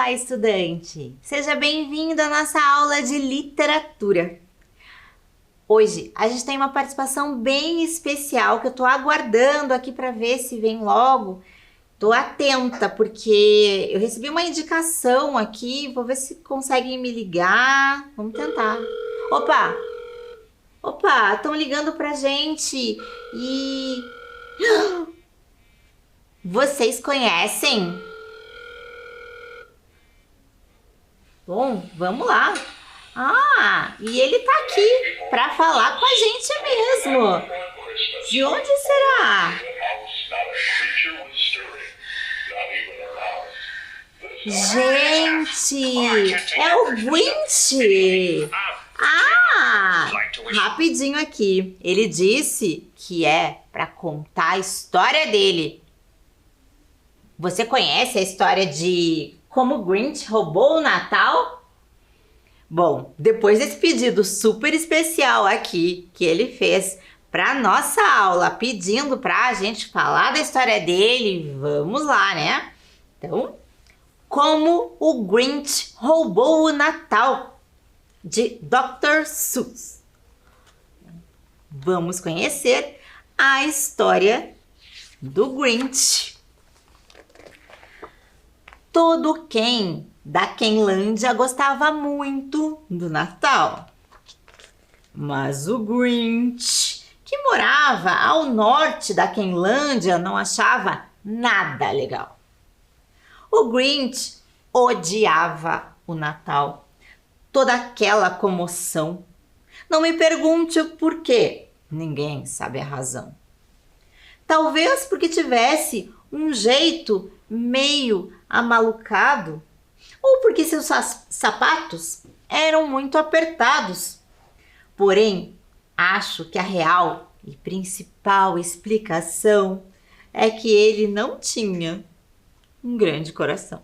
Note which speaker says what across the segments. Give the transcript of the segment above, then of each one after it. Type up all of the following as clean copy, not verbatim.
Speaker 1: Olá, estudante! Seja bem-vindo à nossa aula de literatura. Hoje a gente tem uma participação bem especial que eu tô aguardando aqui para ver se vem logo. Tô atenta porque eu recebi uma indicação aqui, vou ver se conseguem me ligar. Vamos tentar. Opa, estão ligando pra gente e vocês conhecem? Bom, vamos lá. E ele tá aqui para falar com a gente mesmo. De onde será? Gente, é o Grinch. Rapidinho aqui. Ele disse que é para contar a história dele. Você conhece a história de como o Grinch roubou o Natal? Bom, depois desse pedido super especial aqui que ele fez para nossa aula, pedindo para a gente falar da história dele, vamos lá, né? Então, como o Grinch roubou o Natal, de Dr. Seuss. Vamos conhecer a história do Grinch. Todo quem da Quenlândia gostava muito do Natal. Mas o Grinch, que morava ao norte da Quenlândia, não achava nada legal. O Grinch odiava o Natal, toda aquela comoção. Não me pergunte o porquê, ninguém sabe a razão. Talvez porque tivesse um jeito meio amalucado, ou porque seus sapatos eram muito apertados. Porém, acho que a real e principal explicação é que ele não tinha um grande coração.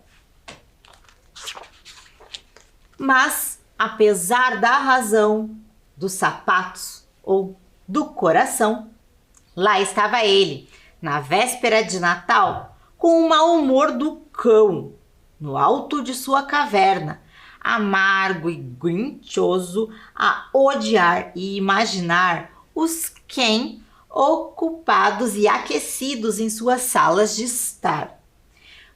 Speaker 1: Mas, apesar da razão, dos sapatos ou do coração, lá estava ele, na véspera de Natal, com o mau humor do cão, no alto de sua caverna, amargo e grinchoso a odiar e imaginar os Ken ocupados e aquecidos em suas salas de estar.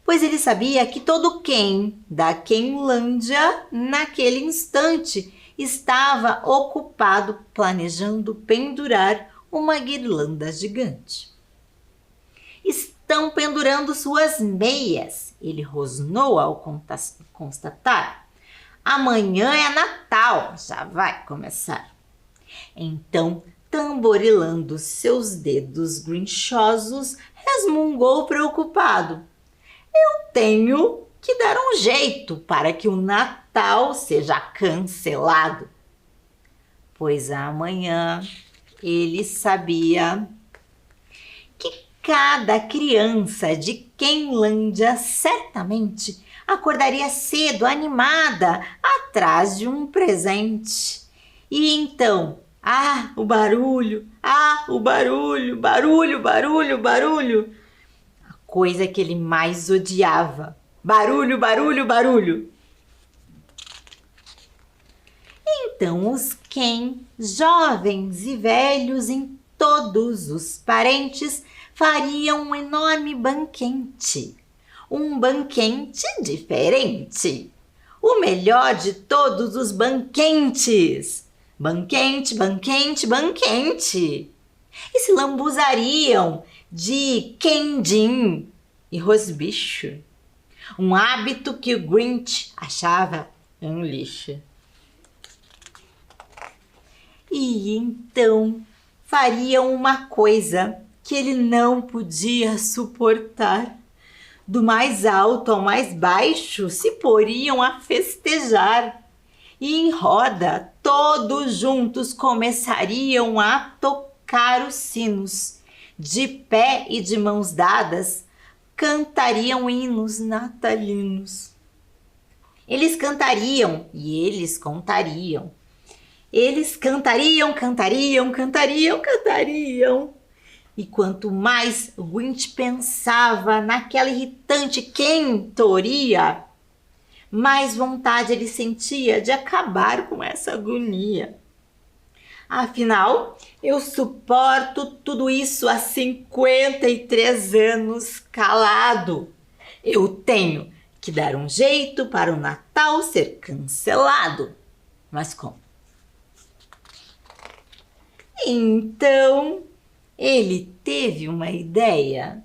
Speaker 1: Pois ele sabia que todo Ken da Quenlândia, naquele instante, estava ocupado planejando pendurar uma guirlanda gigante. Estão pendurando suas meias, ele rosnou ao constatar. Amanhã é Natal, já vai começar. Então, tamborilando seus dedos grinchosos, resmungou preocupado. Eu tenho que dar um jeito para que o Natal seja cancelado. Pois amanhã ele sabia que cada criança de Quenlândia certamente acordaria cedo, animada, atrás de um presente. E então, o barulho, barulho. A coisa que ele mais odiava. Barulho. Então os Ken, jovens e velhos em todos os parentes, fariam um enorme banquete. Um banquete diferente. O melhor de todos os banquetes. Banquete. E se lambuzariam de quendim e rosbicho. Um hábito que o Grinch achava um lixo. E então fariam uma coisa que ele não podia suportar. Do mais alto ao mais baixo se poriam a festejar. E em roda, todos juntos começariam a tocar os sinos. De pé e de mãos dadas, cantariam hinos natalinos. Eles cantariam e eles contariam. Eles cantariam. E quanto mais o Grinch pensava naquela irritante quentoria, mais vontade ele sentia de acabar com essa agonia. Afinal, eu suporto tudo isso há 53 anos calado. Eu tenho que dar um jeito para o Natal ser cancelado. Mas como? Então, ele teve uma ideia,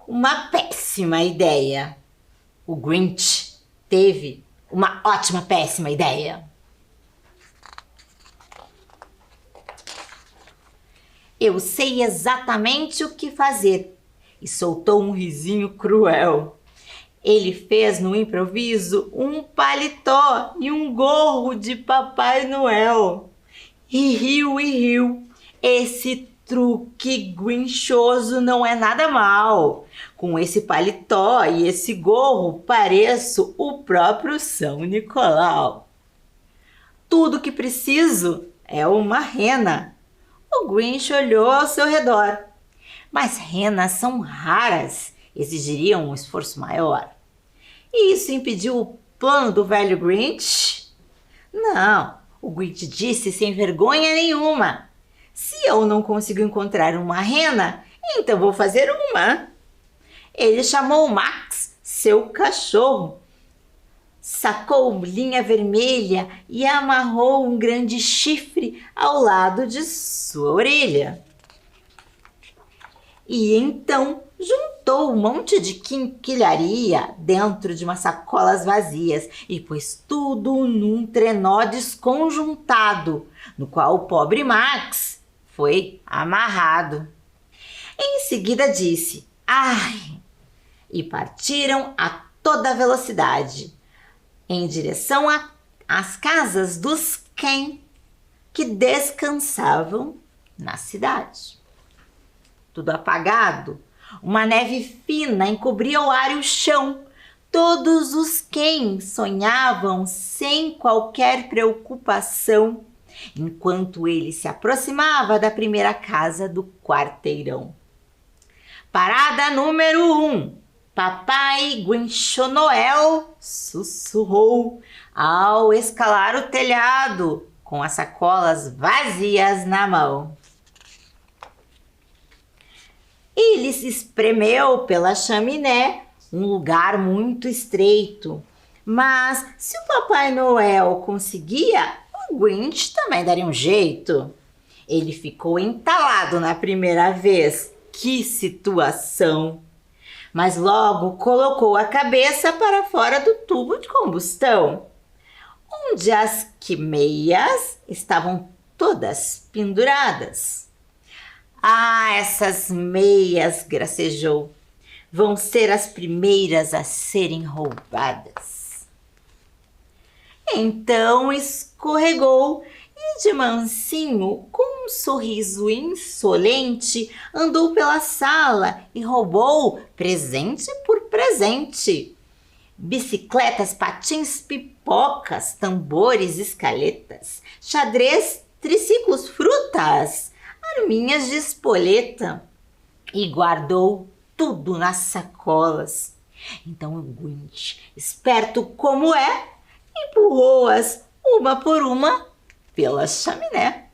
Speaker 1: uma péssima ideia. O Grinch teve uma ótima péssima ideia. Eu sei exatamente o que fazer. E soltou um risinho cruel. Ele fez no improviso um paletó e um gorro de Papai Noel. E riu. Esse truque grinchoso não é nada mal. Com esse paletó e esse gorro, pareço o próprio São Nicolau. Tudo que preciso é uma rena. O Grinch olhou ao seu redor. Mas renas são raras, exigiriam um esforço maior. E isso impediu o plano do velho Grinch? Não, o Grinch disse sem vergonha nenhuma. Se eu não consigo encontrar uma rena, então vou fazer uma. Ele chamou Max, seu cachorro, sacou linha vermelha e amarrou um grande chifre ao lado de sua orelha. E então juntou um monte de quinquilharia dentro de umas sacolas vazias e pôs tudo num trenó desconjuntado, no qual o pobre Max foi amarrado. Em seguida disse, ai! E partiram a toda velocidade, em direção às casas dos Ken, que descansavam na cidade. Tudo apagado, uma neve fina encobria o ar e o chão. Todos os Ken sonhavam sem qualquer preocupação, enquanto ele se aproximava da primeira casa do quarteirão. Parada número 1. Papai Grincho Noel sussurrou ao escalar o telhado com as sacolas vazias na mão. Ele se espremeu pela chaminé, um lugar muito estreito. Mas se o Papai Noel conseguia, o Grinch também daria um jeito. Ele ficou entalado na primeira vez. Que situação! Mas logo colocou a cabeça para fora do tubo de combustão, onde as meias estavam todas penduradas. Ah, essas meias, gracejou, vão ser as primeiras a serem roubadas. Então escorregou e de mansinho, com um sorriso insolente, andou pela sala e roubou presente por presente. Bicicletas, patins, pipocas, tambores, escaletas, xadrez, triciclos, frutas, arminhas de espoleta, e guardou tudo nas sacolas. Então o Grinch, esperto como é, empurrou-as uma por uma pela chaminé.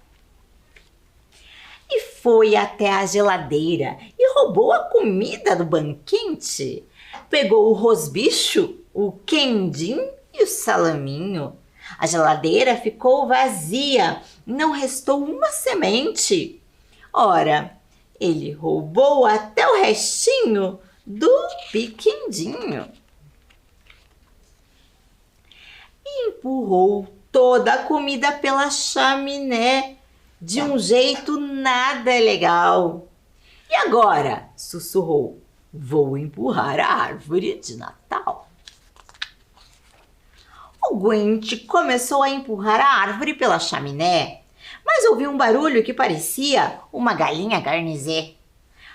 Speaker 1: E foi até a geladeira e roubou a comida do banquete. Pegou o rosbicho, o quendim e o salaminho. A geladeira ficou vazia, não restou uma semente. Ora, ele roubou até o restinho do piquendinho. E empurrou toda a comida pela chaminé, de um jeito nada legal. E agora? Sussurrou. Vou empurrar a árvore de Natal. O Grinch começou a empurrar a árvore pela chaminé, mas ouviu um barulho que parecia uma galinha garnizé.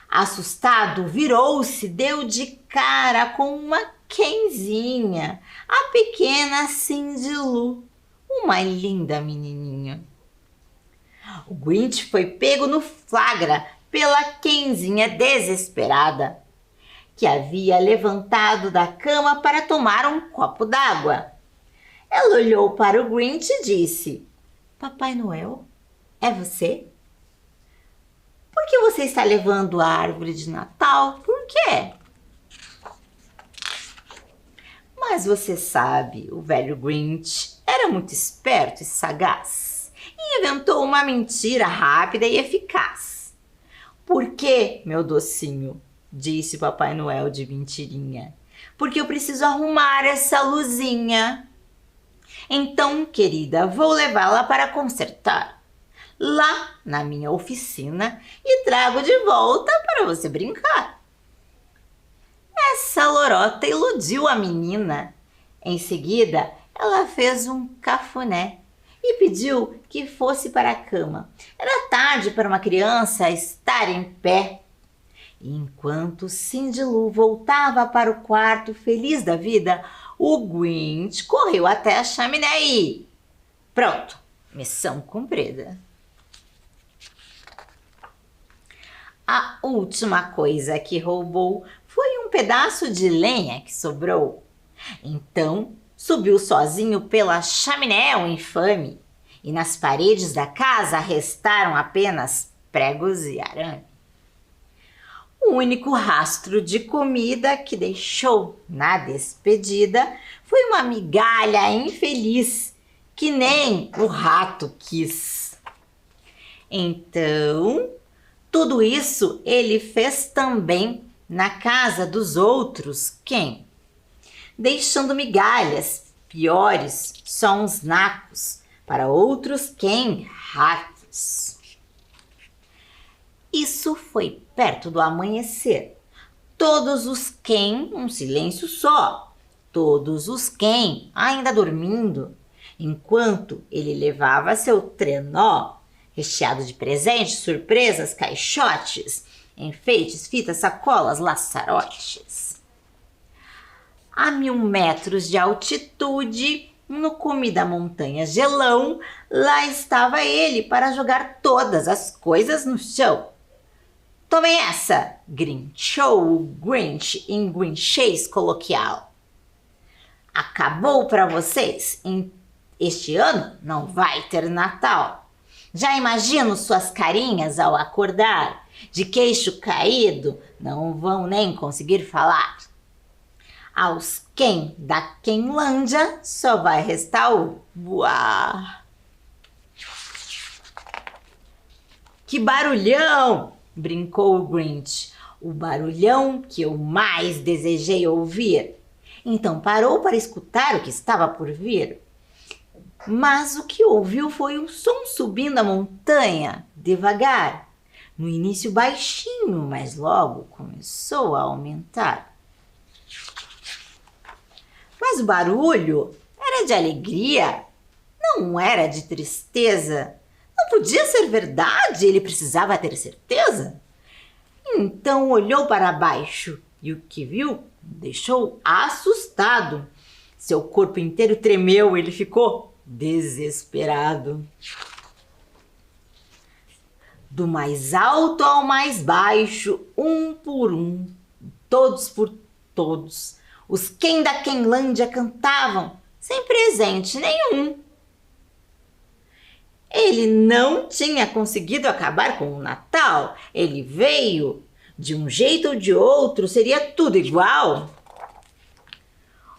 Speaker 1: Assustado, virou-se, deu de cara com uma Kenzinha, a pequena Cindy Lou, uma linda menininha. O Grinch foi pego no flagra pela Kenzinha desesperada, que havia levantado da cama para tomar um copo d'água. Ela olhou para o Grinch e disse: Papai Noel, é você? Por que você está levando a árvore de Natal? Por quê? Mas você sabe, o velho Grinch era muito esperto e sagaz e inventou uma mentira rápida e eficaz. Por quê, meu docinho? Disse Papai Noel de mentirinha. Porque eu preciso arrumar essa luzinha. Então, querida, vou levá-la para consertar lá na minha oficina e trago de volta para você brincar. Essa lorota iludiu a menina. Em seguida, ela fez um cafuné e pediu que fosse para a cama. Era tarde para uma criança estar em pé. E enquanto Cindy Lou voltava para o quarto feliz da vida, o Grinch correu até a chaminé e... Pronto, missão cumprida. A última coisa que roubou foi um pedaço de lenha que sobrou. Então, subiu sozinho pela chaminé o infame, e nas paredes da casa restaram apenas pregos e arame. O único rastro de comida que deixou na despedida foi uma migalha infeliz que nem o rato quis. Então, tudo isso ele fez também na casa dos outros quem? Deixando migalhas, piores, só uns nacos, para outros quem? Ratos. Isso foi perto do amanhecer. Todos os quem, um silêncio só. Todos os quem, ainda dormindo. Enquanto ele levava seu trenó, recheado de presentes, surpresas, caixotes, enfeites, fitas, sacolas, laçarotes. A 1000 metros de altitude, no cume da montanha gelão, lá estava ele para jogar todas as coisas no chão. Tomem essa, grinchou o Grinch em grinchês coloquial. Acabou para vocês. Este ano não vai ter Natal. Já imagino suas carinhas ao acordar, de queixo caído, não vão nem conseguir falar. Aos quem da Quenlândia só vai restar o voar. Que barulhão! Brincou o Grinch. O barulhão que eu mais desejei ouvir. Então parou para escutar o que estava por vir. Mas o que ouviu foi um som subindo a montanha, devagar. No início baixinho, mas logo começou a aumentar. Mas o barulho era de alegria, não era de tristeza. Não podia ser verdade, ele precisava ter certeza. Então olhou para baixo e o que viu o deixou assustado. Seu corpo inteiro tremeu, ele ficou desesperado. Do mais alto ao mais baixo, um por um, todos por todos, os quem da Quenlândia cantavam, sem presente nenhum. Ele não tinha conseguido acabar com o Natal. Ele veio, de um jeito ou de outro, seria tudo igual.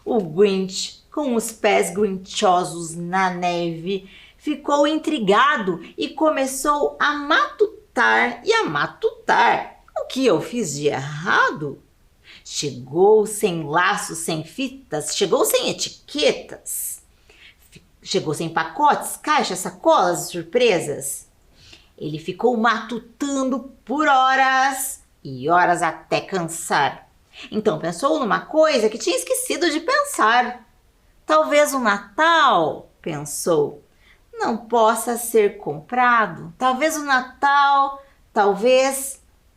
Speaker 1: O Grinch, com os pés grinchosos na neve, ficou intrigado e começou a matutar e a matutar. O que eu fiz de errado? Chegou sem laços, sem fitas, chegou sem etiquetas. Chegou sem pacotes, caixas, sacolas e surpresas. Ele ficou matutando por horas e horas até cansar. Então pensou numa coisa que tinha esquecido de pensar. Talvez o Natal, pensou, não possa ser comprado. Talvez o Natal,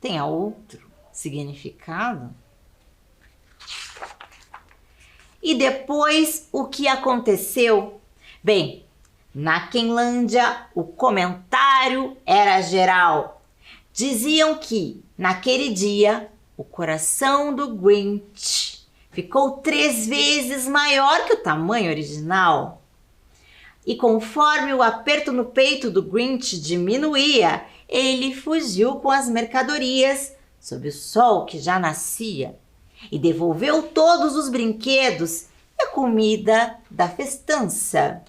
Speaker 1: tenha outro significado. E depois o que aconteceu? Bem, na Quenlândia o comentário era geral. Diziam que, naquele dia, o coração do Grinch ficou 3 vezes maior que o tamanho original. E conforme o aperto no peito do Grinch diminuía, ele fugiu com as mercadorias sob o sol que já nascia e devolveu todos os brinquedos e a comida da festança.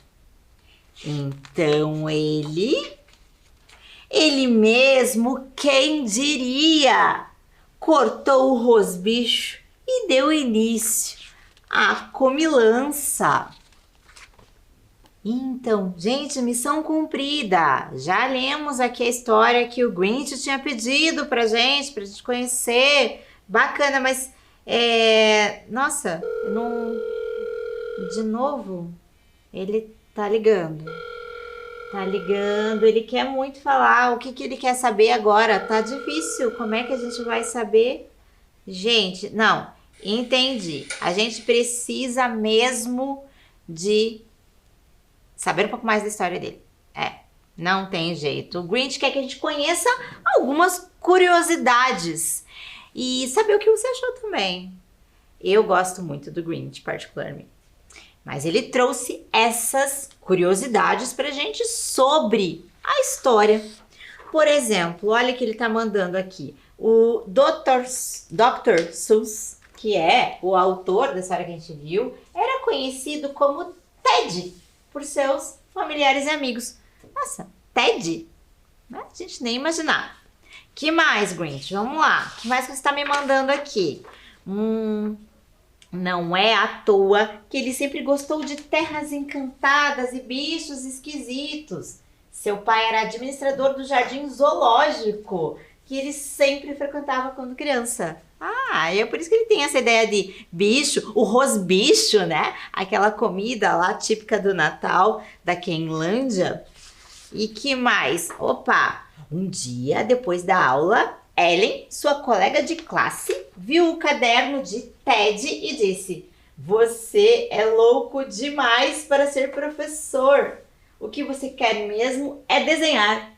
Speaker 1: Então ele mesmo, quem diria, cortou o rosbicho e deu início à comilança. Então, gente, missão cumprida. Já lemos aqui a história que o Grinch tinha pedido pra gente conhecer. Bacana, mas nossa, não... De novo, ele tá ligando. Tá ligando, ele quer muito falar. O que ele quer saber agora? Tá difícil. Como é que a gente vai saber? Gente, não, entendi. A gente precisa mesmo de saber um pouco mais da história dele. Não tem jeito. O Grinch quer que a gente conheça algumas curiosidades. E saber o que você achou também. Eu gosto muito do Grinch, particularmente. Mas ele trouxe essas curiosidades pra gente sobre a história. Por exemplo, olha que ele tá mandando aqui. O Dr. Seuss, que é o autor da história que a gente viu, era conhecido como Ted por seus familiares e amigos. Nossa, Ted? A gente nem imaginava. Que mais, Grinch? Vamos lá. Que mais que você está me mandando aqui? Não é à toa que ele sempre gostou de terras encantadas e bichos esquisitos. Seu pai era administrador do jardim zoológico, que ele sempre frequentava quando criança. É por isso que ele tem essa ideia de bicho, o rosbicho, né? Aquela comida lá típica do Natal da Quenlândia. E que mais? Opa! Um dia, depois da aula, Ellen, sua colega de classe, viu o caderno de Ted e disse: "Você é louco demais para ser professor. O que você quer mesmo é desenhar."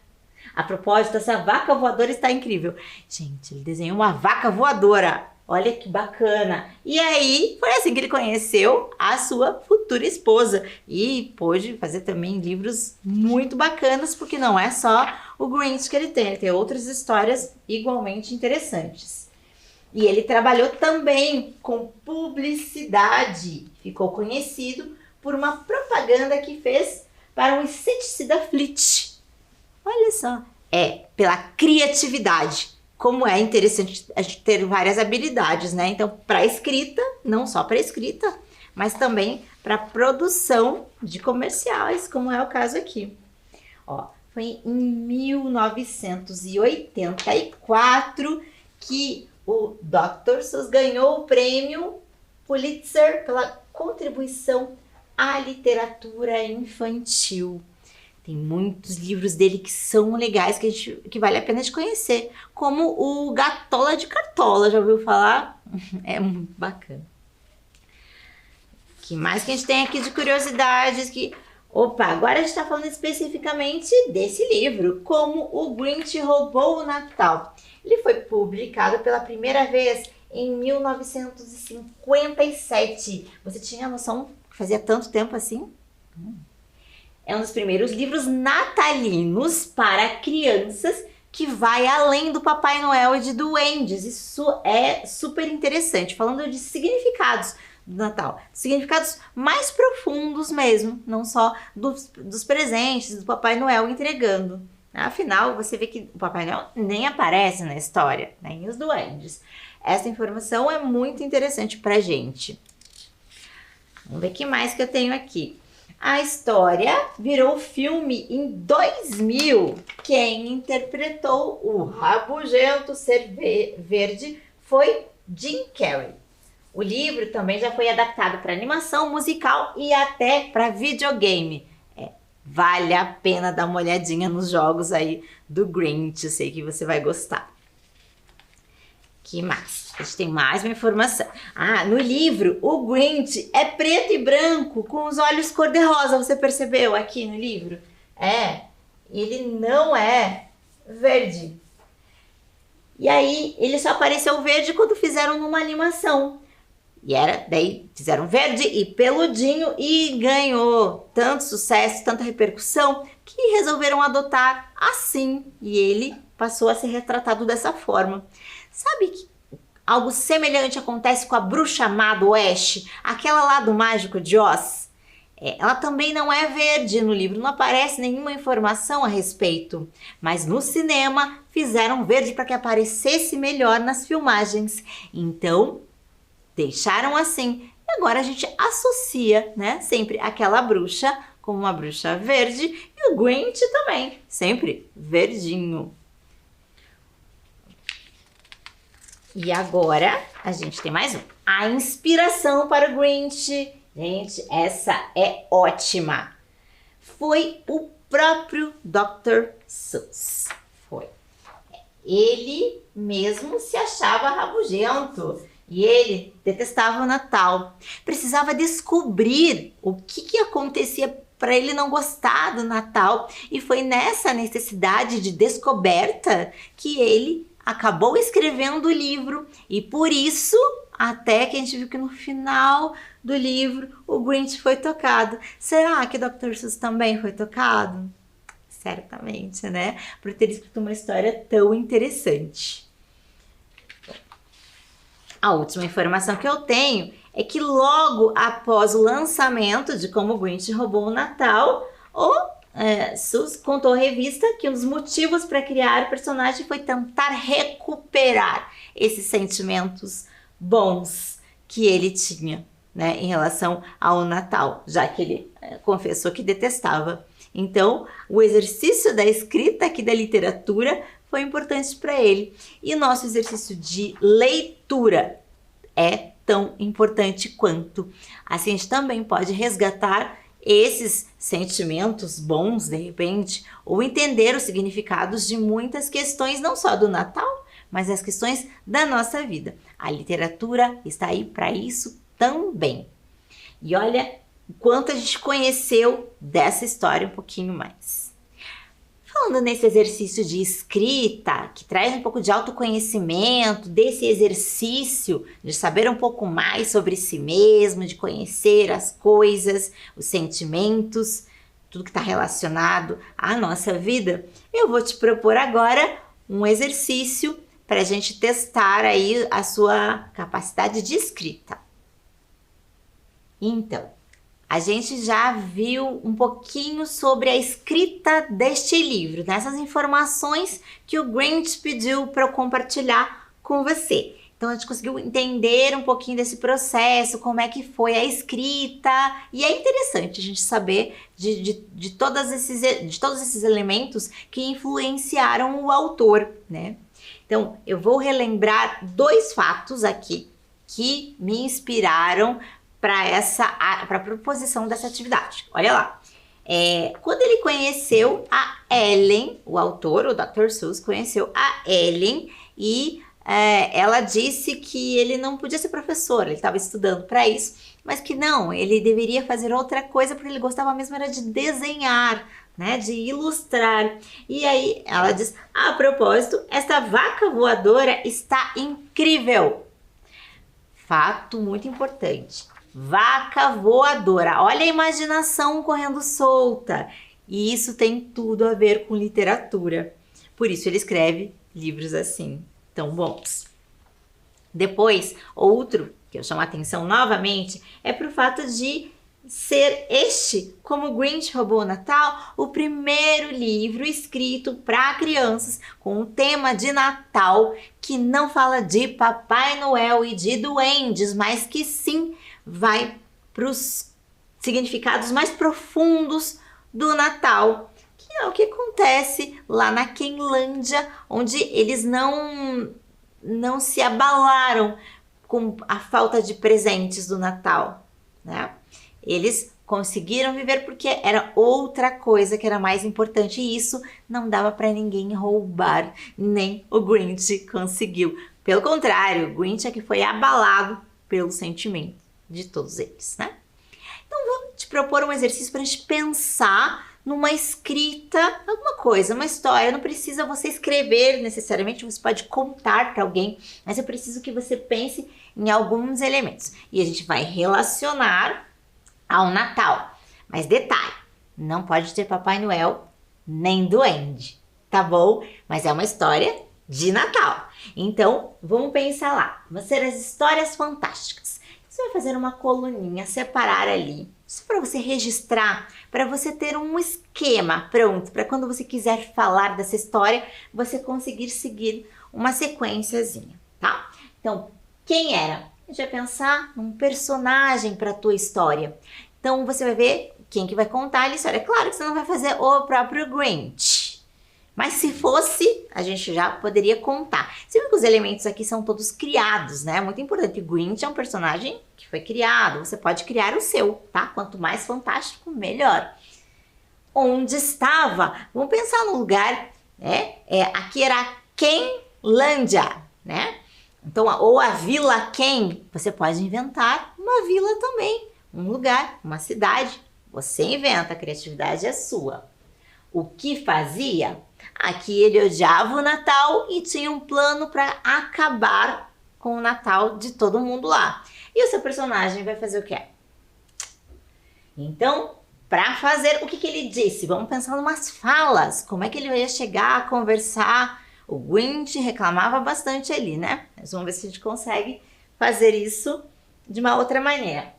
Speaker 1: A propósito, essa vaca voadora está incrível. Gente, ele desenhou uma vaca voadora. Olha que bacana. E aí, foi assim que ele conheceu a sua futura esposa. E pôde fazer também livros muito bacanas, porque não é só o Grinch que ele tem outras histórias igualmente interessantes. E ele trabalhou também com publicidade. Ficou conhecido por uma propaganda que fez para um inseticida Fleet. Olha só, pela criatividade. Como é interessante a gente ter várias habilidades, né? Então, para escrita, não só para escrita, mas também para produção de comerciais, como é o caso aqui. Foi em 1984 que o Dr. Seuss ganhou o prêmio Pulitzer pela contribuição à literatura infantil. Tem muitos livros dele que são legais, que vale a pena de conhecer. Como o Gatola de Cartola, já ouviu falar? É muito bacana. O que mais que a gente tem aqui de curiosidades? Agora a gente está falando especificamente desse livro, Como o Grinch Roubou o Natal. Ele foi publicado pela primeira vez em 1957. Você tinha noção que fazia tanto tempo assim? É um dos primeiros livros natalinos para crianças que vai além do Papai Noel e de duendes. Isso é super interessante, falando de significados do Natal. Significados mais profundos mesmo, não só dos presentes, do Papai Noel entregando. Afinal, você vê que o Papai Noel nem aparece na história, nem os duendes. Essa informação é muito interessante pra gente. Vamos ver o que mais que eu tenho aqui. A história virou filme em 2000. Quem interpretou o rabugento ser verde foi Jim Carrey. O livro também já foi adaptado para animação, musical e até para videogame. Vale a pena dar uma olhadinha nos jogos aí do Grinch. Eu sei que você vai gostar. Que mais? A gente tem mais uma informação. No livro, o Grinch é preto e branco com os olhos cor-de-rosa. Você percebeu aqui no livro? Ele não é verde. E aí, ele só apareceu verde quando fizeram numa animação. Daí fizeram verde e peludinho e ganhou tanto sucesso, tanta repercussão, que resolveram adotar assim. E ele passou a ser retratado dessa forma. Sabe que algo semelhante acontece com a bruxa má do Oeste, aquela lá do Mágico de Oz? Ela também não é verde no livro, não aparece nenhuma informação a respeito. Mas no cinema fizeram verde para que aparecesse melhor nas filmagens. Então, deixaram assim. E agora a gente associa, né, sempre aquela bruxa como uma bruxa verde e o Grinch também, sempre verdinho. E agora a gente tem mais um. A inspiração para o Grinch. Gente, essa é ótima. Foi o próprio Dr. Seuss. Foi. Ele mesmo se achava rabugento. E ele detestava o Natal. Precisava descobrir o que acontecia para ele não gostar do Natal. E foi nessa necessidade de descoberta que ele acabou escrevendo o livro. E por isso, até que a gente viu que no final do livro o Grinch foi tocado. Será que Dr. Seuss também foi tocado? Certamente, né? Por ter escrito uma história tão interessante. A última informação que eu tenho é que logo após o lançamento de Como o Grinch Roubou o Natal, Seuss contou à revista que um dos motivos para criar o personagem foi tentar recuperar esses sentimentos bons que ele tinha, né, em relação ao Natal, já que ele confessou que detestava. Então, o exercício da escrita aqui da literatura foi importante para ele. E nosso exercício de leitura é tão importante quanto. Assim, a gente também pode resgatar esses sentimentos bons, de repente, ou entender os significados de muitas questões, não só do Natal, mas as questões da nossa vida. A literatura está aí para isso também. E olha o quanto a gente conheceu dessa história um pouquinho mais. Falando nesse exercício de escrita, que traz um pouco de autoconhecimento, desse exercício de saber um pouco mais sobre si mesmo, de conhecer as coisas, os sentimentos, tudo que está relacionado à nossa vida, eu vou te propor agora um exercício para a gente testar aí a sua capacidade de escrita. Então, a gente já viu um pouquinho sobre a escrita deste livro, dessas informações que o Grinch pediu para eu compartilhar com você. Então a gente conseguiu entender um pouquinho desse processo, como é que foi a escrita, e é interessante a gente saber de todos esses elementos que influenciaram o autor, né? Então eu vou relembrar 2 fatos aqui que me inspiraram para a proposição dessa atividade. Olha lá. Quando ele conheceu a Ellen, o autor, o Dr. Seuss, conheceu a Ellen e ela disse que ele não podia ser professor, ele estava estudando para isso, mas que não, ele deveria fazer outra coisa porque ele gostava mesmo era de desenhar, né, de ilustrar. E aí ela diz, a propósito, esta vaca voadora está incrível. Fato muito importante. Vaca voadora. Olha a imaginação correndo solta. E isso tem tudo a ver com literatura. Por isso ele escreve livros assim, tão bons. Depois, outro que eu chamo a atenção novamente é pro fato de ser este, Como o Grinch Roubou o Natal, o primeiro livro escrito para crianças com o tema de Natal, que não fala de Papai Noel e de duendes, mas que sim vai para os significados mais profundos do Natal, que é o que acontece lá na Quenlândia, onde eles não se abalaram com a falta de presentes do Natal, né? Eles conseguiram viver porque era outra coisa que era mais importante e isso não dava para ninguém roubar, nem o Grinch conseguiu. Pelo contrário, o Grinch é que foi abalado pelo sentimento de todos eles, né? Então vou te propor um exercício para a gente pensar numa escrita, alguma coisa, uma história. Não precisa você escrever necessariamente, você pode contar para alguém, mas eu preciso que você pense em alguns elementos. E a gente vai relacionar ao Natal. Mas detalhe, não pode ter Papai Noel nem Duende, tá bom? Mas é uma história de Natal. Então, vamos pensar lá. Vão ser as histórias fantásticas. Você vai fazer uma coluninha, separar ali, só para você registrar, para você ter um esquema pronto, para quando você quiser falar dessa história, você conseguir seguir uma sequenciazinha, tá? Então, quem era? A gente vai pensar num personagem para a tua história. Então, você vai ver quem que vai contar a história. É claro que você não vai fazer o próprio Grinch. Mas se fosse, a gente já poderia contar. Você viu que os elementos aqui são todos criados, né? Muito importante. O Grinch é um personagem que foi criado. Você pode criar o seu, tá? Quanto mais fantástico, melhor. Onde estava? Vamos pensar no lugar, né? Aqui era a Kenlândia, né? Então, ou a Vila Ken. Você pode inventar uma vila também. Um lugar, uma cidade. Você inventa, a criatividade é sua. O que fazia? Aqui ele odiava o Natal e tinha um plano para acabar com o Natal de todo mundo lá. E o seu personagem vai fazer o quê? Então, para fazer, o que ele disse? Vamos pensar em umas falas. Como é que ele ia chegar a conversar? O Grinch reclamava bastante ali, né? Mas vamos ver se a gente consegue fazer isso de uma outra maneira.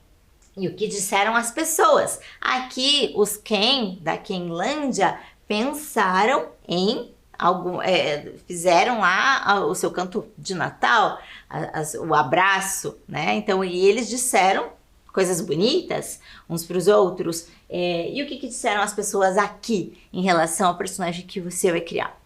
Speaker 1: E o que disseram as pessoas? Aqui, os Ken, da Kenlândia, pensaram em fizeram lá o seu canto de Natal, o abraço, né? Então, e eles disseram coisas bonitas uns para os outros. E o que disseram as pessoas aqui em relação ao personagem que você vai criar?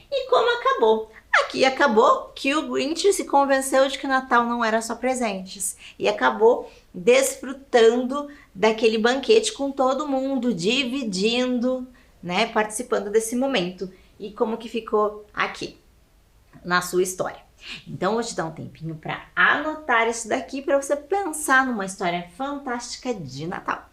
Speaker 1: E como acabou? Aqui acabou que o Grinch se convenceu de que o Natal não era só presentes e acabou desfrutando daquele banquete com todo mundo, dividindo, né, participando desse momento. E como que ficou aqui na sua história. Então, vou te dar um tempinho para anotar isso daqui para você pensar numa história fantástica de Natal.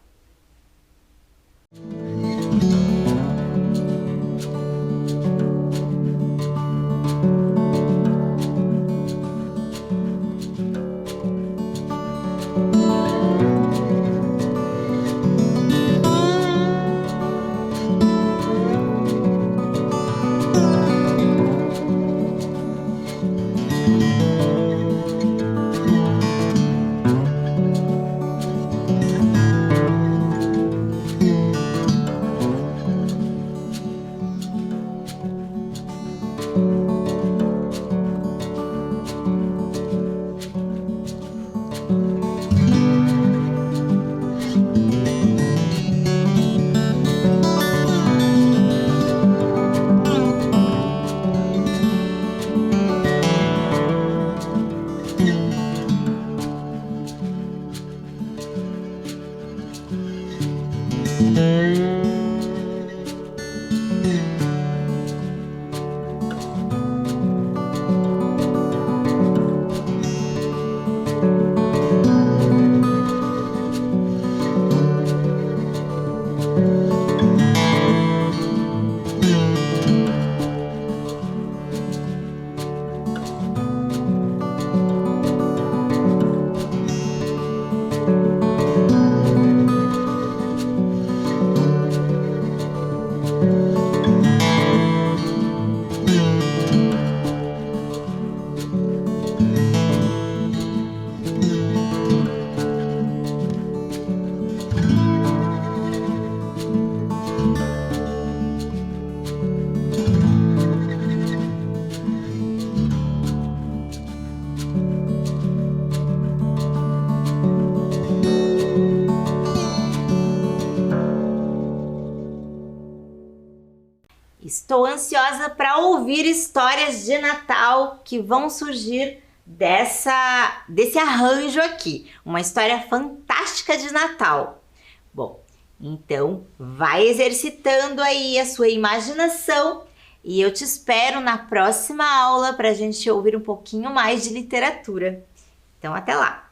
Speaker 1: Estou ansiosa para ouvir histórias de Natal que vão surgir desse arranjo aqui. Uma história fantástica de Natal. Bom, então vai exercitando aí a sua imaginação e eu te espero na próxima aula para a gente ouvir um pouquinho mais de literatura. Então, até lá!